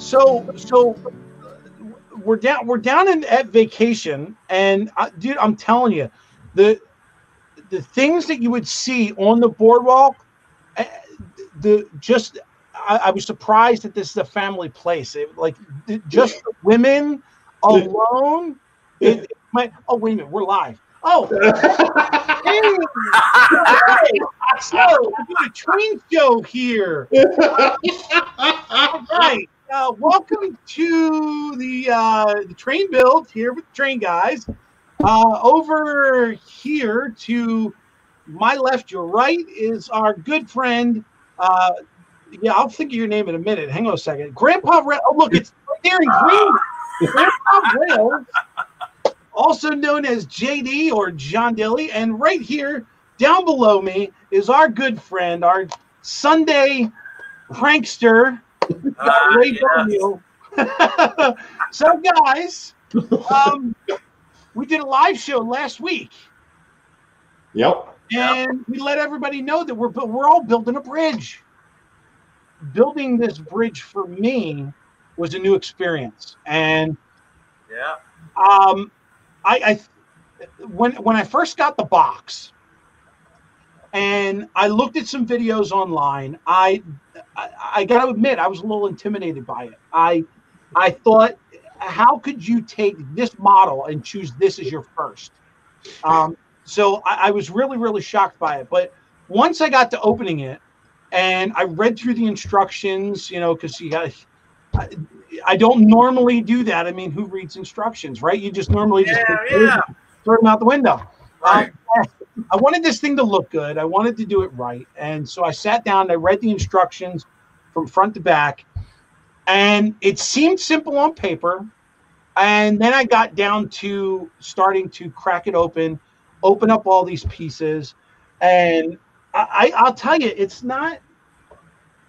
So we're down at vacation, and dude, I'm telling you, the things that you would see on the boardwalk, I was surprised that this is a family place. Just the women alone. Oh, wait a minute, we're live. Oh, hey, so we got a train show here. All right, welcome to the train build here with the train guys. Over here to my left, your right is our good friend. Yeah, I'll think of your name in a minute. Hang on a second. Grandpa Rail. Oh, look, it's right there in green. Grandpa Rail, also known as JD or John Dilly. And right here, down below me, is our good friend, our Sunday prankster, Ray Boebel. So, guys, we did a live show last week. Yep. And we let everybody know that we're all building a bridge. Building this bridge for me was a new experience, and when I first got the box, and I looked at some videos online, I got to admit I was a little intimidated by it. I thought, how could you take this model and choose this as your first? So I was really, really shocked by it. But once I got to opening it, and I read through the instructions, because I don't normally do that. I mean, who reads instructions, right? You just normally throw them out the window. Right. I wanted this thing to look good. I wanted to do it right. And so I sat down and I read the instructions from front to back. And it seemed simple on paper. And then I got down to starting to crack it open up all these pieces. And I'll tell you, it's not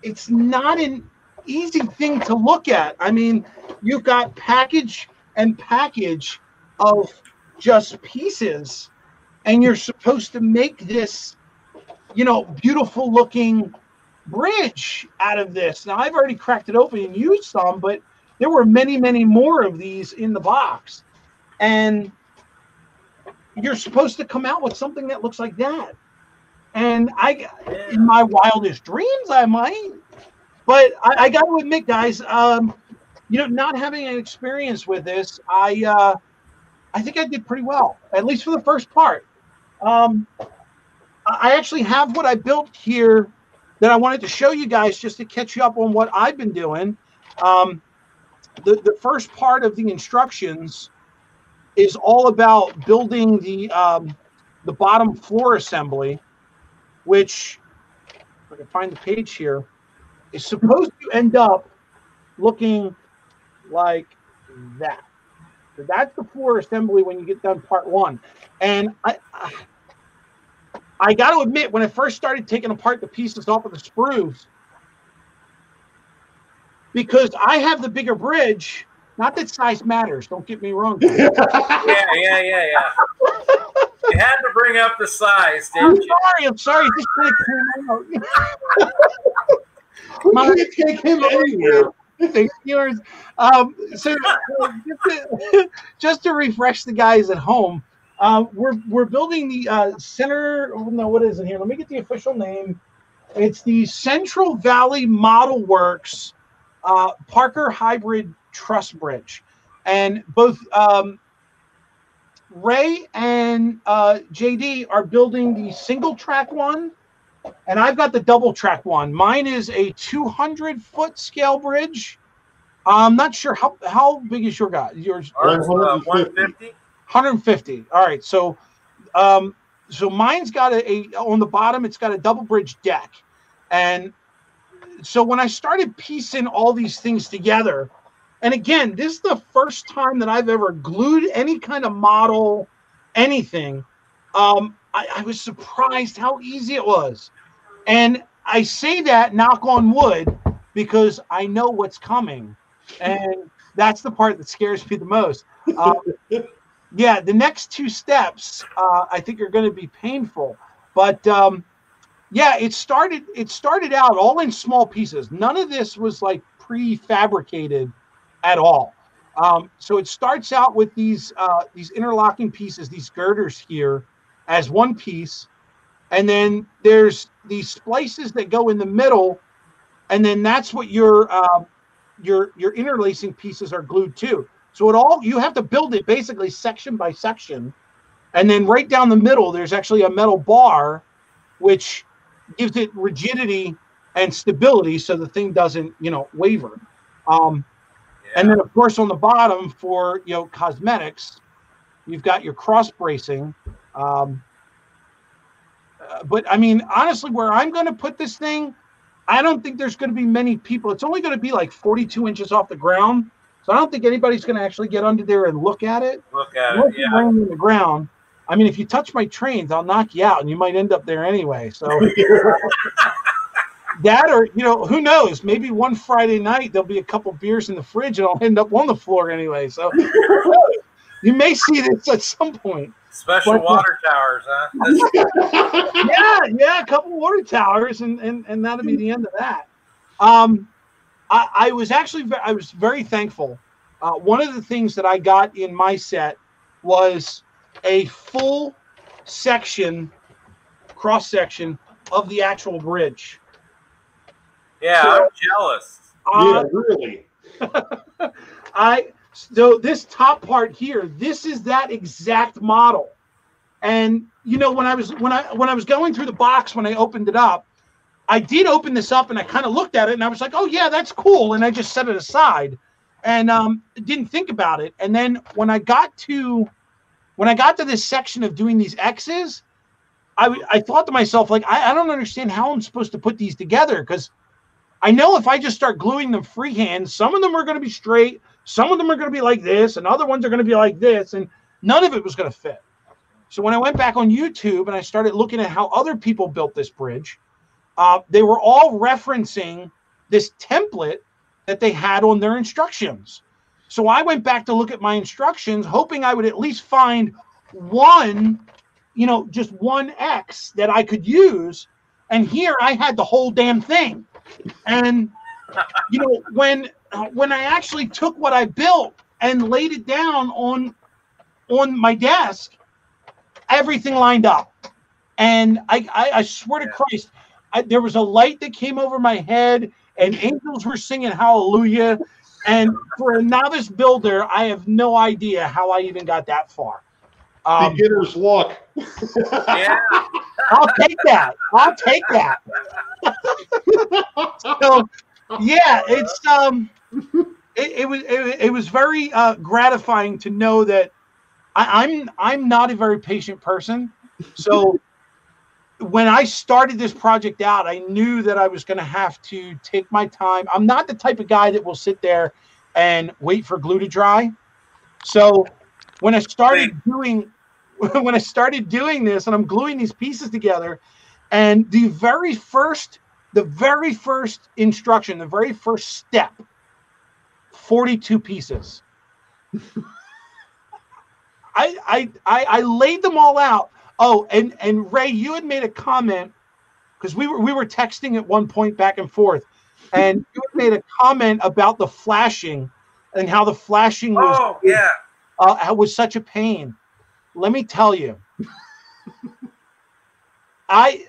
an easy thing to look at. I mean, you've got package of just pieces, and you're supposed to make this, beautiful looking bridge out of this. Now, I've already cracked it open and used some, but there were many, many more of these in the box. And you're supposed to come out with something that looks like that. And in my wildest dreams, I might. But I got to admit, guys, not having an experience with this, I think I did pretty well, at least for the first part. I actually have what I built here that I wanted to show you guys just to catch you up on what I've been doing. The first part of the instructions is all about building the bottom floor assembly, which, if I can find the page here, is supposed to end up looking like that. So that's the floor assembly when you get done part one. And I got to admit, when I first started taking apart the pieces off of the sprues, because I have the bigger bridge, not that size matters, don't get me wrong. Yeah. You had to bring up the size, didn't you? I'm sorry. This kind of came out. We can't take him anywhere. Yours. So just to refresh the guys at home, we're building the center. No, what is it here? Let me get the official name. It's the Central Valley Model Works Parker Hybrid Truss Bridge, and both Ray and JD are building the single track one, and I've got the double track one. Mine is a 200-foot scale bridge. I'm not sure how big is your guy. Yours 150. 150. All right, so mine's got a on the bottom. It's got a double bridge deck, and so when I started piecing all these things together. And again, this is the first time that I've ever glued any kind of model, anything. I was surprised how easy it was. And I say that, knock on wood, because I know what's coming. And that's the part that scares me the most. Yeah, the next two steps, I think, are going to be painful. But yeah, it started out all in small pieces. None of this was like prefabricated at all. So it starts out with these interlocking pieces, these girders here, as one piece, and then there's these splices that go in the middle, and then that's what your interlacing pieces are glued to. So you have to build it basically section by section, and then right down the middle there's actually a metal bar, which gives it rigidity and stability, so the thing doesn't waver. And then, of course, on the bottom for cosmetics, you've got your cross bracing. But I mean, honestly, where I'm going to put this thing, I don't think there's going to be many people. It's only going to be like 42 inches off the ground, so I don't think anybody's going to actually get under there and look at it. Yeah. Laying in the ground. I mean, if you touch my trains, I'll knock you out, and you might end up there anyway. So. That, or who knows? Maybe one Friday night there'll be a couple beers in the fridge, and I'll end up on the floor anyway. So you may see this at some point. Special water towers, huh? yeah, a couple water towers, and that'll be the end of that. I was very thankful. One of the things that I got in my set was a full cross section of the actual bridge. Yeah, I'm jealous. Yeah, really. So this top part here, this is that exact model. And when I was going through the box, when I opened it up, I did open this up and I kind of looked at it and I was like, oh yeah, that's cool. And I just set it aside and didn't think about it. And then when I got to this section of doing these X's, I thought to myself, like, I don't understand how I'm supposed to put these together, because I know if I just start gluing them freehand, some of them are going to be straight, some of them are going to be like this, and other ones are going to be like this, and none of it was going to fit. So when I went back on YouTube and I started looking at how other people built this bridge, they were all referencing this template that they had on their instructions. So I went back to look at my instructions, hoping I would at least find one, just one X that I could use. And here I had the whole damn thing. And when I actually took what I built and laid it down on my desk, everything lined up. And I swear to Christ, there was a light that came over my head, and angels were singing hallelujah. And for a novice builder, I have no idea how I even got that far. Beginner's luck. Yeah. I'll take that. So, yeah, it was very gratifying to know that I'm not a very patient person. So when I started this project out, I knew that I was going to have to take my time. I'm not the type of guy that will sit there and wait for glue to dry. So when I started doing this, and I'm gluing these pieces together, and the very first instruction, the very first step, 42 pieces. I laid them all out. Oh, and Ray, you had made a comment, because we were texting at one point back and forth, and you had made a comment about the flashing and how the flashing was such a pain. Let me tell you, I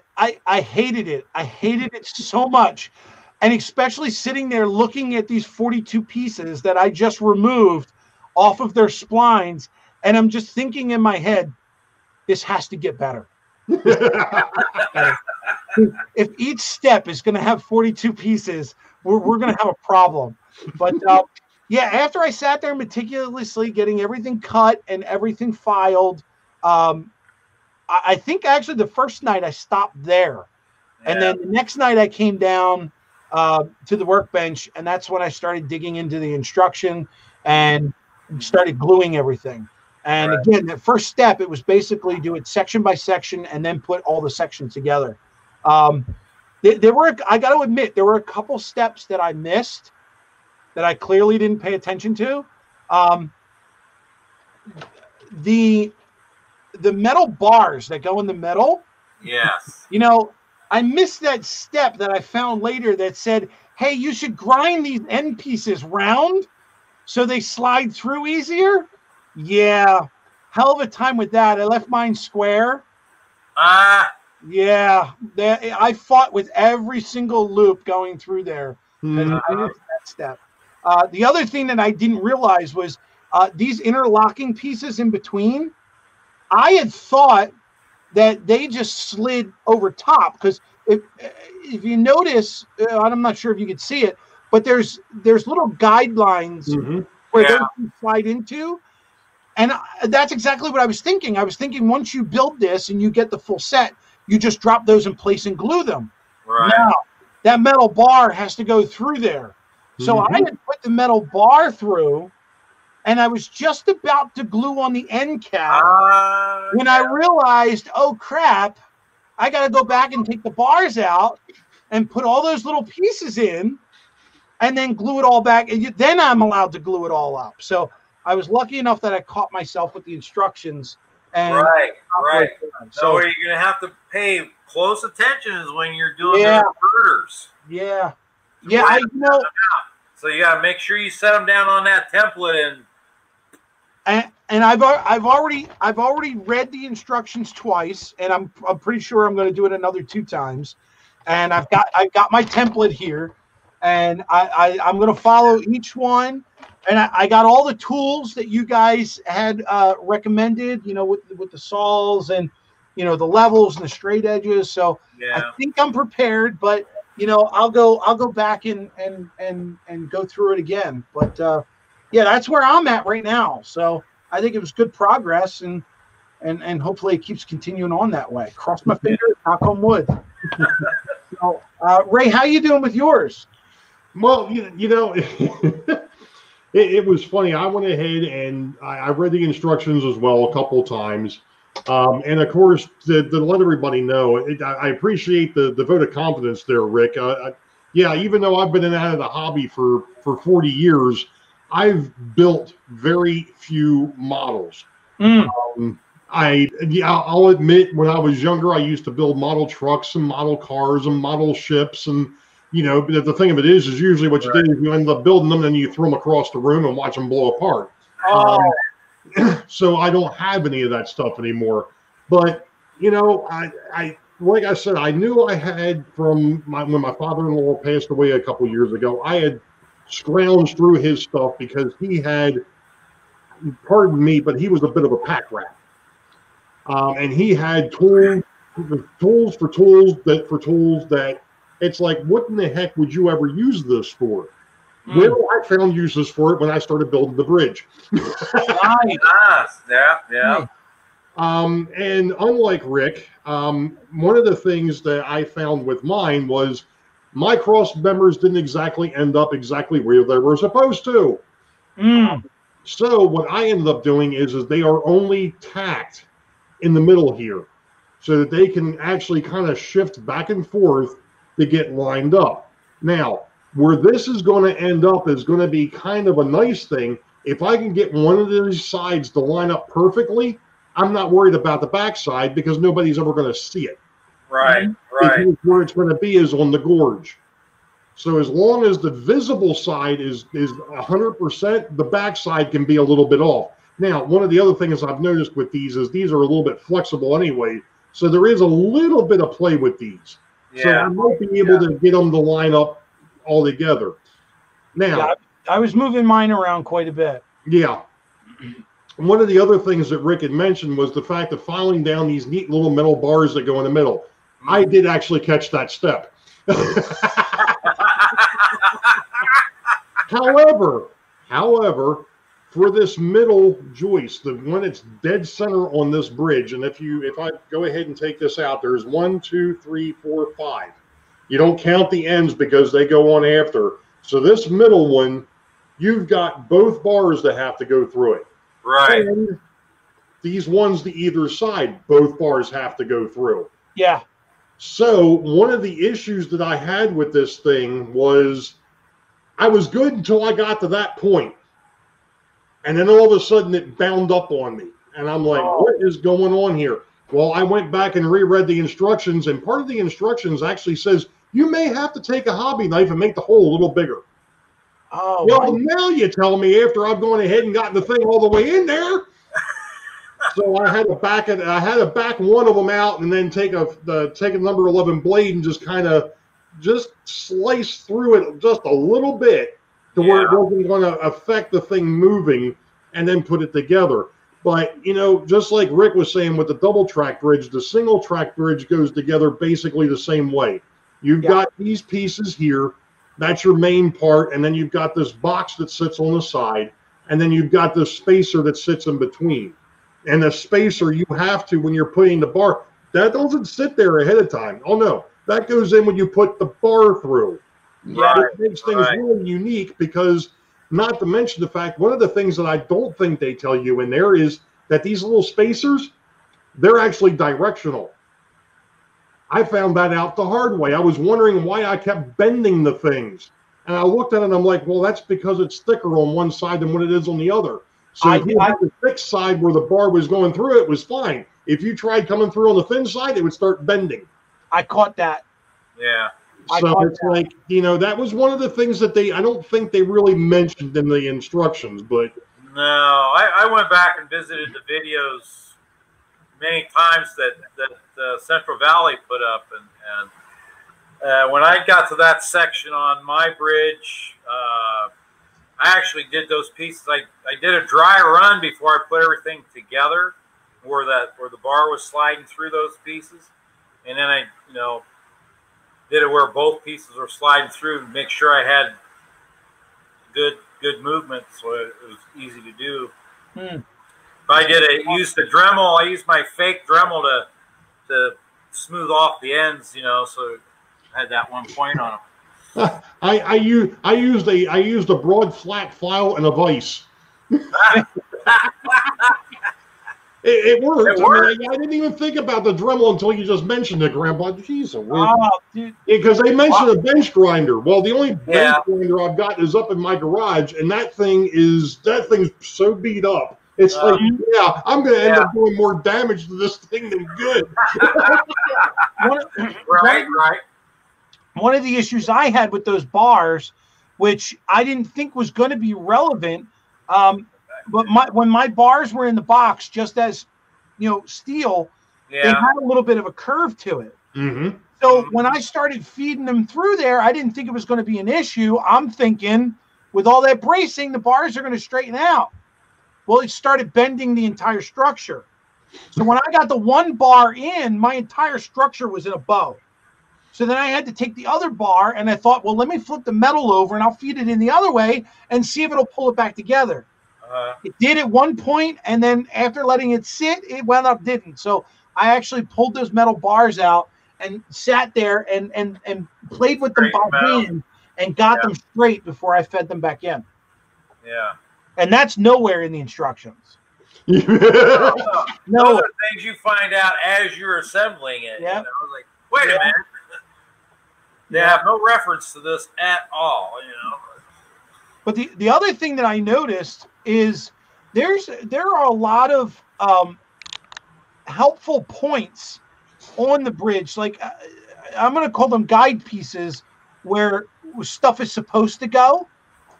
hated it. I hated it so much, and especially sitting there looking at these 42 pieces that I just removed off of their splines, and I'm just thinking in my head, this has to get better. If each step is going to have 42 pieces, we're going to have a problem. But yeah, after I sat there meticulously getting everything cut and everything filed, I think actually the first night I stopped there. Yeah. And then the next night I came down to the workbench, and that's when I started digging into the instruction and started gluing everything. And again, that first step, it was basically do it section by section and then put all the sections together. There were, I got to admit, there were a couple steps that I missed that I clearly didn't pay attention to. The metal bars that go in the middle. Yes. I missed that step that I found later that said, hey, you should grind these end pieces round so they slide through easier. Yeah, hell of a time with that. I left mine square. Yeah, I fought with every single loop going through there. That step. The other thing that I didn't realize was these interlocking pieces in between. I had thought that they just slid over top, because if you notice, I'm not sure if you could see it, but there's little guidelines where those can slide into. And that's exactly what I was thinking. I was thinking once you build this and you get the full set, you just drop those in place and glue them. Right. Now, that metal bar has to go through there. So I had put the metal bar through, and I was just about to glue on the end cap when I realized, oh, crap, I got to go back and take the bars out and put all those little pieces in and then glue it all back. And then I'm allowed to glue it all up. So I was lucky enough that I caught myself with the instructions. And right. So where you're going to have to pay close attention is when you're doing the inverters. Yeah. Yeah, So you got to make sure you set them down on that template, and I've already read the instructions twice, and I'm pretty sure I'm going to do it another 2 times. And I've got my template here, and I'm going to follow each one. And I got all the tools that you guys had recommended, with the saws and the levels and the straight edges. So I think I'm prepared, but I'll go back and go through it again. But that's where I'm at right now. So I think it was good progress, and hopefully it keeps continuing on that way. Cross my fingers, knock on wood. So, Ray, how you doing with yours? Well, it was funny. I went ahead and I read the instructions as well a couple of times. And of course, to let everybody know, I appreciate the vote of confidence there, Rick. Even though I've been in and out of the hobby for 40 years, I've built very few models. I'll admit, when I was younger, I used to build model trucks and model cars and model ships. And, but the thing of it is usually what you do is you end up building them and you throw them across the room and watch them blow apart. So I don't have any of that stuff anymore. But, I like I said, I knew I had when my father-in-law passed away a couple years ago, I had scrounged through his stuff because he had, pardon me, but he was a bit of a pack rat. And he had tools that it's like, what in the heck would you ever use this for? Well, I found uses for it when I started building the bridge. Yeah. And unlike Rick, one of the things that I found with mine was my cross members didn't exactly end up exactly where they were supposed to. So what I ended up doing is they are only tacked in the middle here so that they can actually kind of shift back and forth to get lined up. Now, where this is going to end up is going to be kind of a nice thing. If I can get one of these sides to line up perfectly, I'm not worried about the backside because nobody's ever going to see it. Right. Because where it's going to be is on the gorge. So as long as the visible side is 100%, the backside can be a little bit off. Now, one of the other things I've noticed with these is these are a little bit flexible anyway. So there is a little bit of play with these. So I might be able to get them to line up all together. Now, I was moving mine around quite a bit. Yeah. One of the other things that Rick had mentioned was the fact of filing down these neat little metal bars that go in the middle. I did actually catch that step. However, for this middle joist, the one that's dead center on this bridge, and if I go ahead and take this out, there's 1, 2, 3, 4, 5. You don't count the ends because they go on after. So this middle one, you've got both bars that have to go through it. Right. And these ones to either side, both bars have to go through. Yeah. So one of the issues that I had with this thing was I was good until I got to that point. And then all of a sudden it bound up on me. And I'm like, what is going on here? Well, I went back and reread the instructions, and part of the instructions actually says you may have to take a hobby knife and make the hole a little bigger. Oh, well, now you tell me after I've gone ahead and gotten the thing all the way in there. So I had to back one of them out and then take a number 11 blade and just kind of slice through it just a little bit to where it wasn't going to affect the thing moving, and then put it together. But, you know, just like Rick was saying with the double track bridge, the single track bridge goes together basically the same way. You've got these pieces here. That's your main part. And then you've got this box that sits on the side. And then you've got this spacer that sits in between. And the spacer, you have to, when you're putting the bar, that doesn't sit there ahead of time. Oh, no. That goes in when you put the bar through. Right. It makes things really unique because, not to mention the fact, one of the things that I don't think they tell you in there is that these little spacers, they're actually directional. I found that out the hard way. I was wondering why I kept bending the things. And I looked at it and I'm like, well, that's because it's thicker on one side than what it is on the other. So if you had the thick side where the bar was going through, it was fine. If you tried coming through on the thin side, it would start bending. I caught that. Yeah. So it's like, you know, that was one of the things that I don't think they really mentioned in the instructions, but. No, I went back and visited the videos many times that Central Valley put up. And when I got to that section on my bridge, I actually did those pieces. I did a dry run before I put everything together where the bar was sliding through those pieces. And then I, you know, did it where both pieces were sliding through to make sure I had good movement, so it was easy to do. If I used the Dremel, I used my fake Dremel to smooth off the ends, you know, so I had that one point on them. I used a broad flat file and a vise. It worked. I mean, I didn't even think about the Dremel until you just mentioned it, Grandpa. Jeez, because they mentioned a bench grinder. Well, the only bench grinder I've got is up in my garage, and that thing's so beat up. It's like, I'm going to end up doing more damage to this thing than good. Right. One of the issues I had with those bars, which I didn't think was going to be relevant, but when my bars were in the box, just as, you know, steel, they had a little bit of a curve to it. So when I started feeding them through there, I didn't think it was going to be an issue. I'm thinking with all that bracing, the bars are going to straighten out. Well, it started bending the entire structure. So when I got the one bar in, my entire structure was in a bow. So then I had to take the other bar, and I thought, well, let me flip the metal over, and I'll feed it in the other way and see if it'll pull it back together. It did at one point, and then after letting it sit, it wound up didn't. So I actually pulled those metal bars out and sat there and played with them by hand and got them straight before I fed them back in. Yeah. And that's nowhere in the instructions. Those are things you find out as you're assembling it. Yeah. You know? Like, wait a minute. They have no reference to this at all, you know. But the other thing that I noticed is there are a lot of helpful points on the bridge. Like I'm going to call them guide pieces where stuff is supposed to go.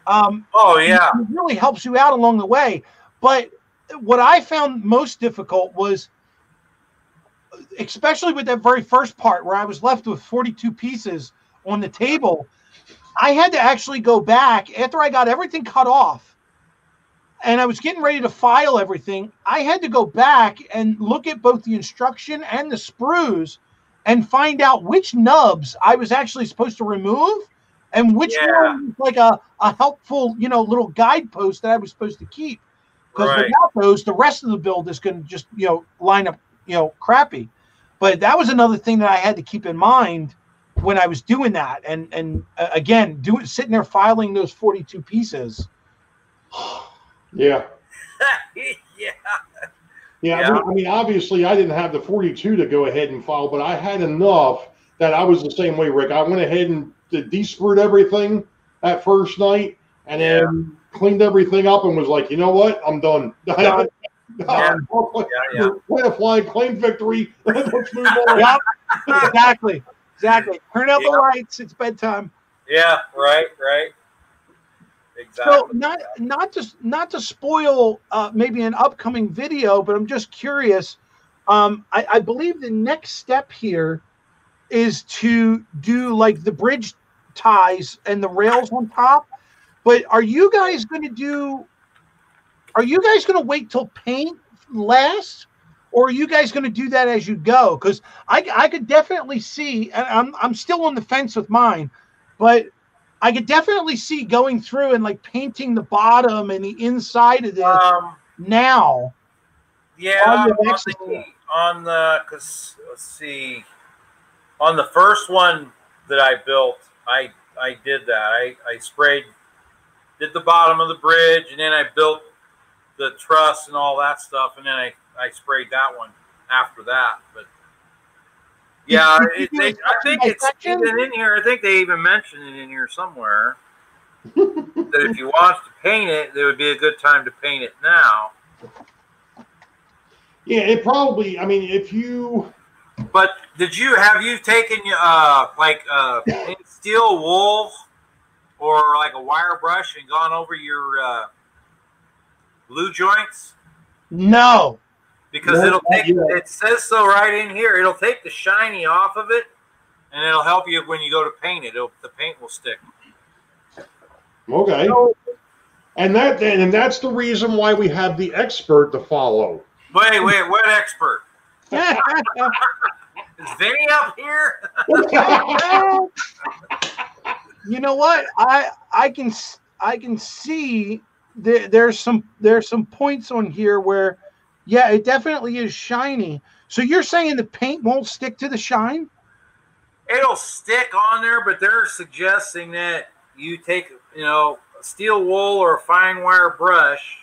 It really helps you out along the way. But what I found most difficult was, especially with that very first part where I was left with 42 pieces on the table, I had to actually go back after I got everything cut off and I was getting ready to file everything. I had to go back and look at both the instruction and the sprues and find out which nubs I was actually supposed to remove and which one was like a helpful, you know, little guidepost that I was supposed to keep. Because without those, the rest of the build is going to just, you know, line up, you know, crappy. But that was another thing that I had to keep in mind when I was doing that. And again, sitting there filing those 42 pieces. Yeah. I mean, obviously, I didn't have the 42 to go ahead and file, but I had enough that I was the same way, Rick. I went ahead and de-sprued everything that first night and then cleaned everything up and was like, you know what? I'm done. Yeah. Way to fly, claim victory. Let's move on. Exactly. Exactly. Turn out the lights. It's bedtime. Yeah, right. Exactly. So not to spoil maybe an upcoming video, but I'm just curious. I believe the next step here is to do like the bridge ties and the rails on top. But are you guys going to wait till paint lasts, or are you guys going to do that as you go? Because I could definitely see, and I'm still on the fence with mine, but I could definitely see going through and like painting the bottom and the inside of this now. Yeah, because let's see, on the first one that I built, I did that. I did the bottom of the bridge, and then I built the truss and all that stuff, and then I sprayed that one after that. But yeah, I think it's even in here. I think they even mentioned it in here somewhere that if you want to paint it, there would be a good time to paint it now. Yeah, it probably. I mean, if you. But have you taken like steel wool or like a wire brush and gone over your glue joints? No. Because it'll take, it says so right in here, it'll take the shiny off of it, and it'll help you when you go to paint it. The paint will stick. Okay. And that's the reason why we have the expert to follow. Wait, what expert? Is Vinny up here? You know what? I can see there's some points on here where, yeah, it definitely is shiny. So you're saying the paint won't stick to the shine? It'll stick on there, but they're suggesting that you take, a steel wool or a fine wire brush,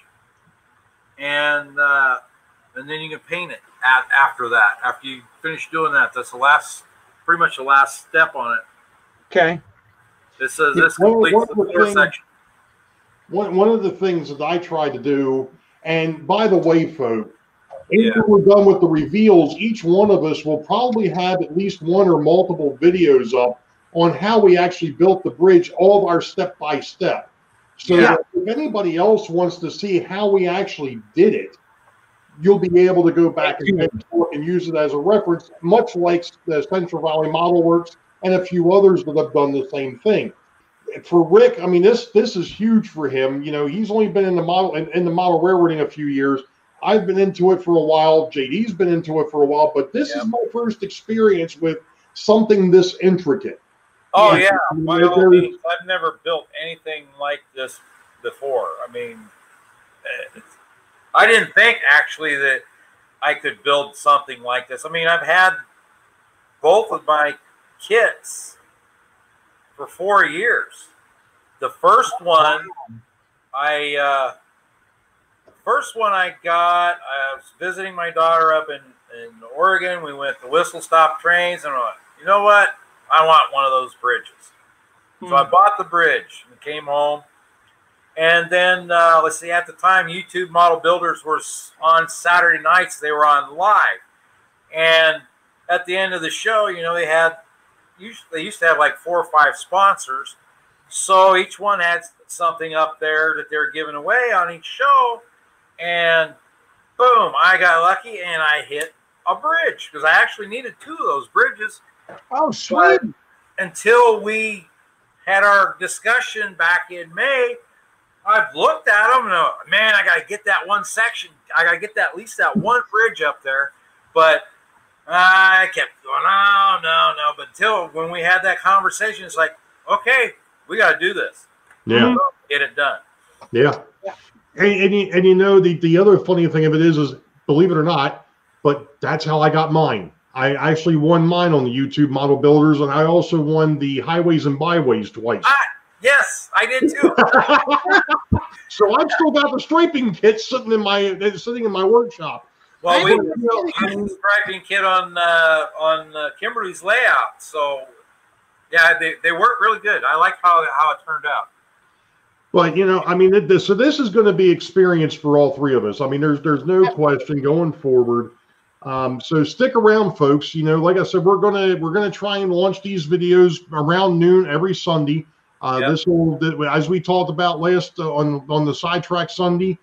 and then you can paint it after that. After you finish doing that, that's pretty much the last step on it. Okay. This says this completes the floor section. One of the things that I tried to do, and by the way, folks, after we're done with the reveals, each one of us will probably have at least one or multiple videos up on how we actually built the bridge, all of our step by step. So that if anybody else wants to see how we actually did it, you'll be able to go back and use it as a reference, much like the Central Valley Model Works and a few others that have done the same thing. For Rick, I mean, this is huge for him. He's only been in the model railroading a few years. I've been into it for a while. JD's been into it for a while, but this is my first experience with something this intricate. Oh yeah, by all means, I've never built anything like this before. I mean, I didn't think actually that I could build something like this. I mean, I've had both of my kits for 4 years. The first one I got, I was visiting my daughter up in Oregon. We went to Whistle Stop Trains, and I went, you know what? I want one of those bridges. So I bought the bridge and came home. And then, let's see, at the time, YouTube Model Builders were on Saturday nights. They were on live. And at the end of the show, they used to have like 4 or 5 sponsors. So each one had something up there that they were giving away on each show. And boom, I got lucky and I hit a bridge because I actually needed 2 of those bridges. Oh, sweet. But until we had our discussion back in May, I've looked at them and man, I got to get that one section. I got to get at least that one bridge up there. But I kept going, no. But until when we had that conversation, it's like, okay, we got to do this. Yeah. So get it done. Yeah. And the other funny thing of it is believe it or not, but that's how I got mine. I actually won mine on the YouTube Model Builders, and I also won the Highways and Byways twice. Yes, I did too. So I've still got the striping kit sitting in my workshop. Well, we used the striping kit on Kimberly's layout, so yeah, they work really good. I like how it turned out. But I mean, this is going to be experience for all 3 of us. I mean, there's no question going forward. So stick around, folks. You know, like I said, we're gonna try and launch these videos around noon every Sunday. This will, as we talked about last on the Sidetrack Sunday,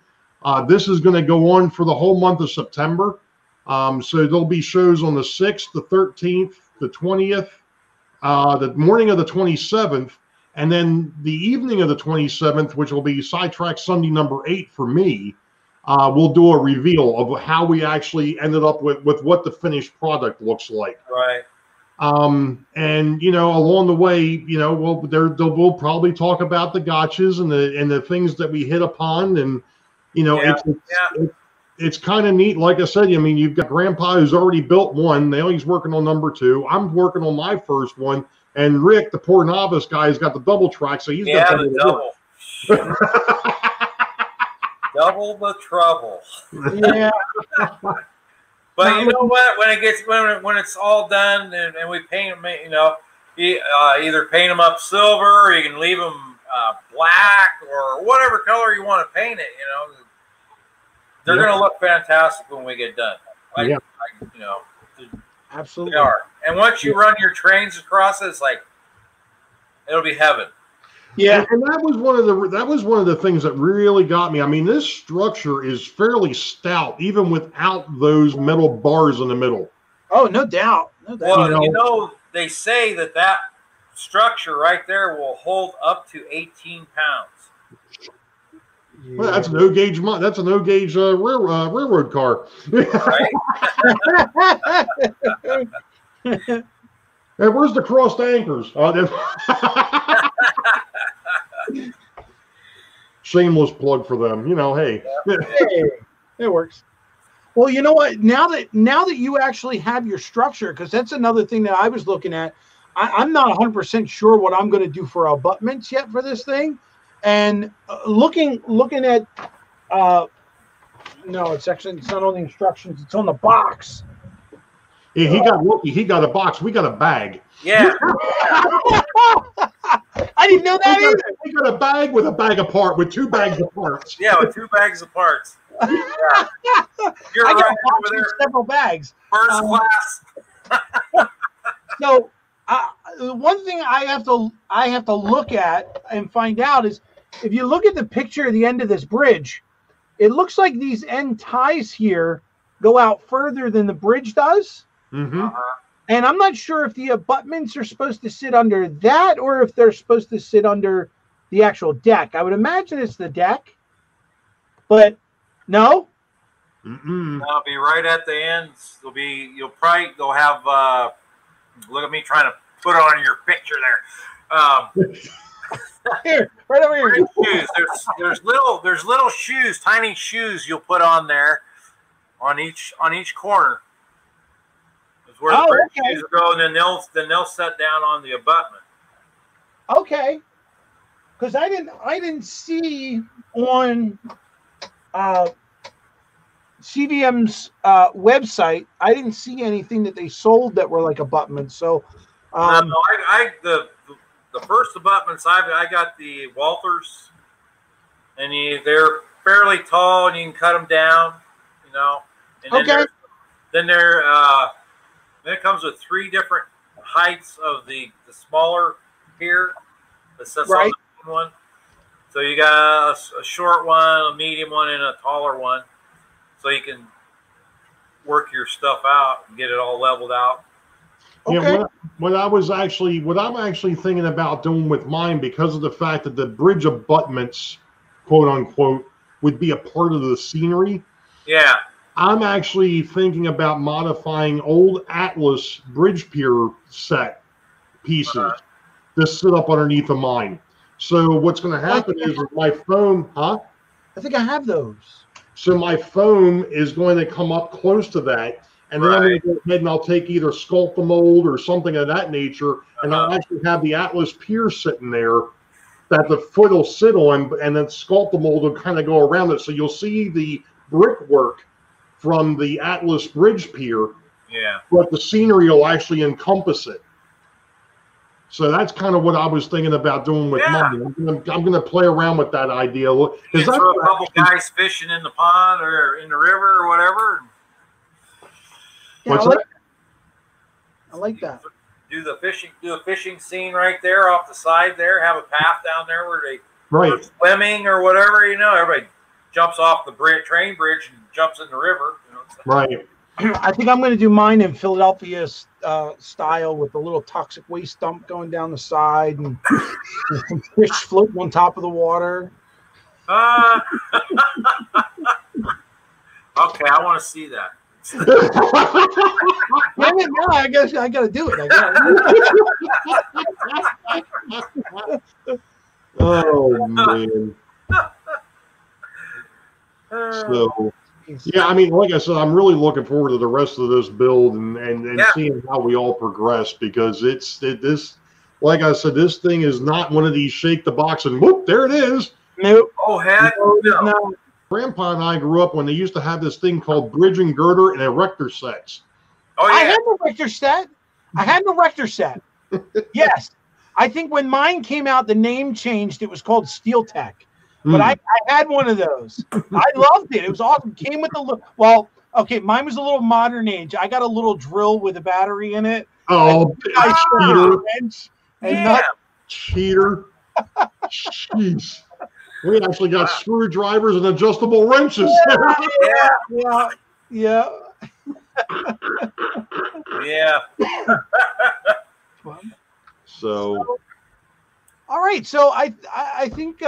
this is going to go on for the whole month of September. So there'll be shows on the 6th, the 13th, the 20th, the morning of the 27th, and then the evening of the 27th, which will be Sidetrack Sunday number 8 for me. We'll do a reveal of how we actually ended up with what the finished product looks like. Right. And you know, along the way, you know, we'll probably talk about the gotchas and the things that we hit upon, and you know, it's kind of neat. Like I said, I mean, you've got Grandpa who's already built one. Now he's working on number 2. I'm working on my first one, and Rick, the poor novice guy, has got the double track, so he's got the double. Double the trouble. Yeah. But you know what? When it's all done and we paint them, you know, either paint them up silver, or you can leave them black, or whatever color you want to paint it. You know, they're going to look fantastic when we get done. You know, absolutely they are. And once you run your trains across it, it's like it'll be heaven. Yeah, and that was one of the things that really got me. I mean, this structure is fairly stout, even without those metal bars in the middle. Oh, no doubt. No doubt. Well, you know, they say that structure right there will hold up to 18 pounds. Yeah. Well, that's an O-gauge. That's an O-gauge railroad car. Right. Hey, where's the crossed anchors? Shameless plug for them. You know, hey, it works. Well, you know what? Now that you actually have your structure, because that's another thing that I was looking at. I'm not 100% sure what I'm going to do for abutments yet for this thing, and looking at no, it's not on the instructions. It's on the box. Yeah, he got lucky. He got a box. We got a bag. Yeah. I didn't know that either. We got a bag with two bags of parts. Yeah, with 2 bags of parts. Yeah. You're I got right over there. several bags. First class. So one thing I have to look at and find out is, if you look at the picture at the end of this bridge, it looks like these end ties here go out further than the bridge does. Mm-hmm. And I'm not sure if the abutments are supposed to sit under that, or if they're supposed to sit under the actual deck. I would imagine it's the deck, but no. They'll be right at the ends. They'll have. Look at me trying to put on your picture there. Here, right over here. Shoes. There's little shoes, tiny shoes you'll put on there, on each corner. Is where the bridge shoes will go, and then they'll set down on the abutment. Okay, because I didn't see on CVM's website. I didn't see anything that they sold that were like abutments. So, the first abutments I got the Walthers, and they're fairly tall, and you can cut them down, you know. And then it comes with 3 different heights of the smaller pier that sets on the one. So you got a short one, a medium one, and a taller one, so you can work your stuff out and get it all leveled out. Yeah, what I'm actually thinking about doing with mine, because of the fact that the bridge abutments, quote unquote, would be a part of the scenery. Yeah. I'm actually thinking about modifying old Atlas bridge pier set pieces to sit up underneath of mine. So what's going to happen is my foam, I think I have those. So my foam is going to come up close to that. And then I'm going to go ahead and I'll take either sculpt the mold or something of that nature, and I'll actually have the Atlas pier sitting there that the foot will sit on, and then sculpt the mold will kind of go around it. So you'll see the brickwork from the Atlas bridge pier, but the scenery will actually encompass it. So that's kind of what I was thinking about doing with mine. I'm going to play around with that idea. You throw a couple guys fishing in the pond or in the river or whatever. Yeah, What's that? I like that. Do the fishing scene right there off the side there. Have a path down there where they Right. swimming or whatever. You know, everybody jumps off the train bridge and jumps in the river. You know, so. Right. I think I'm going to do mine in Philadelphia style with a little toxic waste dump going down the side and some fish floating on top of the water. Okay, I want to see that. Damn it, no, I guess I got to do it. Oh man. So yeah, I mean, like I said, I'm really looking forward to the rest of this build and seeing how we all progress, because this, like I said, this thing is not one of these shake the box and whoop, there it is. Nope. Oh, heck no. Grandpa and I grew up when they used to have this thing called bridge and girder and erector sets. Oh, yeah. I had an erector set. Yes. I think when mine came out, the name changed. It was called Steel Tech. But I had one of those. I loved it. It was awesome. Came with mine was a little modern age. I got a little drill with a battery in it. Oh, cheater. Cheater. Jeez. We actually got screwdrivers and adjustable wrenches. Yeah. So all right. So I think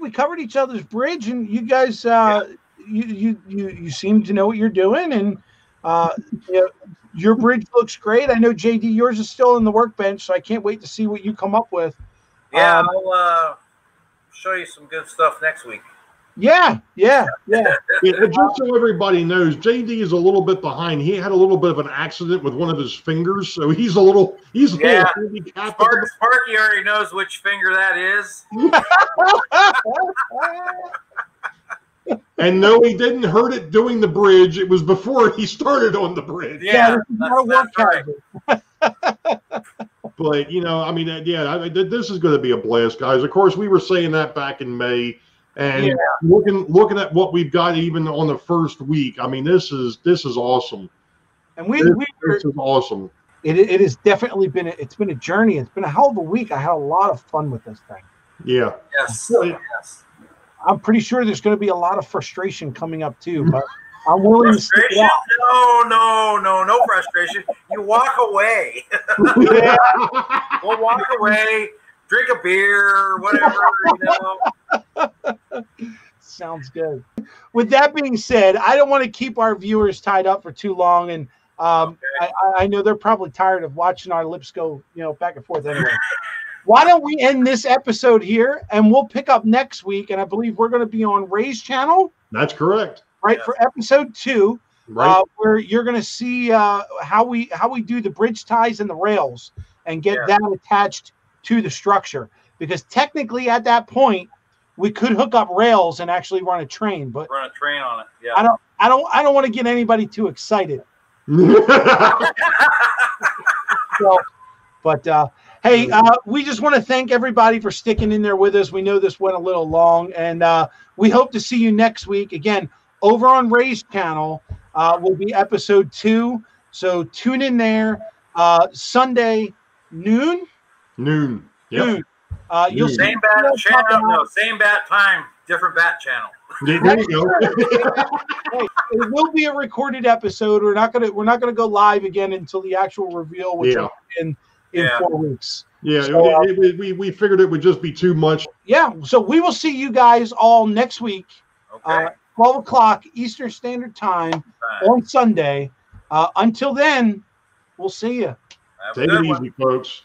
we covered each other's bridge, and you guys you seem to know what you're doing, and your bridge looks great. I know JD, yours is still in the workbench, so I can't wait to see what you come up with. Yeah, I'll show you some good stuff next week. Yeah. Just so everybody knows, JD is a little bit behind. He had a little bit of an accident with one of his fingers, so he's a little handicapped. Sparky already knows which finger that is. And no, he didn't hurt it doing the bridge. It was before he started on the bridge. Yeah, that's right. But I mean, this is going to be a blast, guys. Of course, we were saying that back in May. And looking at what we've got even on the first week, I mean, this is awesome. And this is awesome. It has definitely been a journey. It's been a hell of a week. I had a lot of fun with this thing. Yeah. Yes. I'm pretty sure there's going to be a lot of frustration coming up too, but I'm willing to stick it out. No frustration. You walk away. We'll walk away. Drink a beer, whatever, Sounds good. With that being said, I don't want to keep our viewers tied up for too long, and I know they're probably tired of watching our lips go, back and forth anyway. Why don't we end this episode here, and we'll pick up next week, and I believe we're going to be on Ray's channel. That's correct. Right, for episode 2, right, where you're going to see how we do the bridge ties and the rails and get that attached to the structure, because technically at that point we could hook up rails and actually run a train, but run a train on it. Yeah. I don't want to get anybody too excited. Hey, we just want to thank everybody for sticking in there with us. We know this went a little long, and we hope to see you next week again over on Ray's channel. Will be episode 2, so tune in there. Sunday noon. Yep. You'll see same bat channel, same bat time, different bat channel. There you go. Hey, it will be a recorded episode. We're not gonna go live again until the actual reveal, which will be in 4 weeks. Yeah, so, we figured it would just be too much. Yeah, so we will see you guys all next week, 12 o'clock Eastern Standard Time on Sunday. Until then, we'll see you. Take it easy, folks.